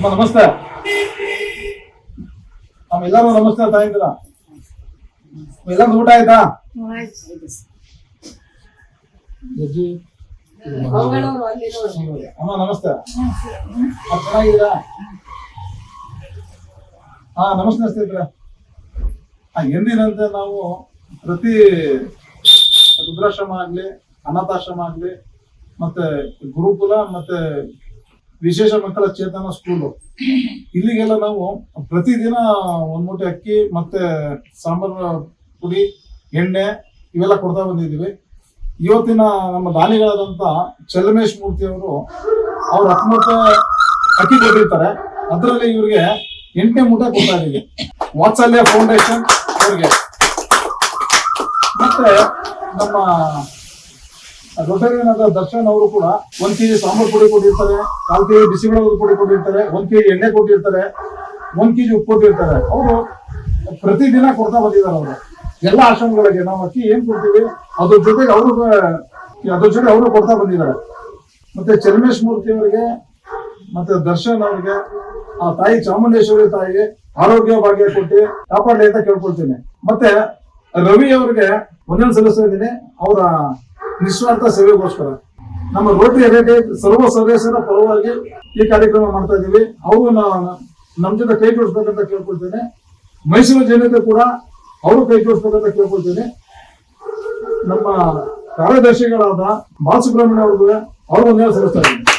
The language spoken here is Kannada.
ನಮಸ್ತೆ. ಎಲ್ಲರೂ ನಮಸ್ತೆ ಅಂತ ಇದ್ದೀರಾ? ಎಲ್ಲರೂ ಊಟ ಆಯ್ತಾ? ಅಮ್ಮ ನಮಸ್ತೆ. ಚೆನ್ನಾಗಿದ್ದೀರಾ? ನಮಸ್ತೆ ಸ್ನೇಹಿತರೆ. ಎಂದಿನಂತೆ ನಾವು ಪ್ರತಿ ವೃದ್ಧಾಶ್ರಮ ಆಗ್ಲಿ, ಅನಾಥಾಶ್ರಮ ಆಗ್ಲಿ, ಮತ್ತೆ ಗುರುಕುಲ ಮತ್ತೆ ವಿಶೇಷ ಮಕ್ಕಳ ಚೇತನ ಸ್ಕೂಲು, ಇಲ್ಲಿಗೆಲ್ಲ ನಾವು ಪ್ರತಿದಿನ ಒಂದ್ ಮೂಟೆ ಅಕ್ಕಿ ಮತ್ತೆ ಸಾಂಬಾರು ಪುಡಿ, ಎಣ್ಣೆ ಇವೆಲ್ಲ ಕೊಡ್ತಾ ಬಂದಿದ್ದೀವಿ. ಇವತ್ತಿನ ನಮ್ಮ ದಾನಿಗಳಾದಂತ ಚಲಮೇಶ್ ಮೂರ್ತಿ ಅವರು ಅವ್ರ 10 ಮೂಟೆ ಅಕ್ಕಿ ಕೊಟ್ಟಿರ್ತಾರೆ. ಅದರಲ್ಲಿ ಇವ್ರಿಗೆ 8ನೇ ಮೂಟೆ ಕೊಡ್ತಾ ಇದೀವಿ. ವಾತ್ಸಲ್ಯ ಫೌಂಡೇಶನ್ ಅವ್ರಿಗೆ, ಮತ್ತೆ ನಮ್ಮ ರೋಟರಿಯನ್ ದರ್ಶನ್ ಅವರು ಕೂಡ 1 kg ಸಾಂಬಾರ್ ಪುಡಿ ಕೊಟ್ಟಿರ್ತಾರೆ, 4 kg ಬಿಸಿಬೇಳೆ ಪುಡಿ ಕೊಟ್ಟಿರ್ತಾರೆ, 1 kg ಎಣ್ಣೆ ಕೊಟ್ಟಿರ್ತಾರೆ, 1 kg ಉಪ್ಪು ಕೊಟ್ಟಿರ್ತಾರೆ. ಅವರು ಪ್ರತಿದಿನ ಕೊಡ್ತಾ ಬಂದಿದ್ದಾರೆ. ಅವರು ಎಲ್ಲ ಆಶ್ರಮಗಳಿಗೆ ನಾವು ಅಕ್ಕಿ ಏನ್ ಕೊಡ್ತೀವಿ ಅದ್ರ ಜೊತೆಗೆ ಅವರು ಕೊಡ್ತಾ ಬಂದಿದ್ದಾರೆ. ಮತ್ತೆ ಚಲಮೇಶ್ ಮೂರ್ತಿ ಅವರಿಗೆ ಮತ್ತೆ ದರ್ಶನ್ ಅವರಿಗೆ ಆ ತಾಯಿ ಚಾಮುಂಡೇಶ್ವರಿ ತಾಯಿಗೆ ಆರೋಗ್ಯ ಭಾಗ್ಯ ಕೊಟ್ಟು ಕಾಪಾಡಲಿ ಅಂತ ಕೇಳ್ಕೊಳ್ತೀನಿ. ಮತ್ತೆ ರವಿ ಅವರಿಗೆ ಒಂದೊಂದು ಸಲ್ಲಿಸ್ತಾ ಇದ್ದೀನಿ ಅವರ ನಿಸ್ವಾರ್ಥ ಸೇವೆಗೋಸ್ಕರ. ನಮ್ಮ ರೋಟರಿ ಸರ್ವ ಸದಸ್ಯರ ಪರವಾಗಿ ಈ ಕಾರ್ಯಕ್ರಮ ಮಾಡ್ತಾ ಇದೀವಿ. ಅವರು ನಮ್ಮ ಜೊತೆ ಕೈ ಜೋಡಿಸ್ಬೇಕಂತ ಕೇಳ್ಕೊಳ್ತೇನೆ. ಮೈಸೂರು ಜನತೆ ಕೂಡ ಅವರು ಕೈ ಜೋಡಿಸ್ಬೇಕಂತ ಕೇಳ್ಕೊಳ್ತೇನೆ. ನಮ್ಮ ಕಾರ್ಯದರ್ಶಿಗಳಾದ ಬಾಲಸುಬ್ರಹ್ಮಣ್ಯ ಅವ್ರಿಗೂ ಅವರು ಒಂದೇ ಸಲ್ಲಿಸ್ತಾ ಇದ್ದೀನಿ.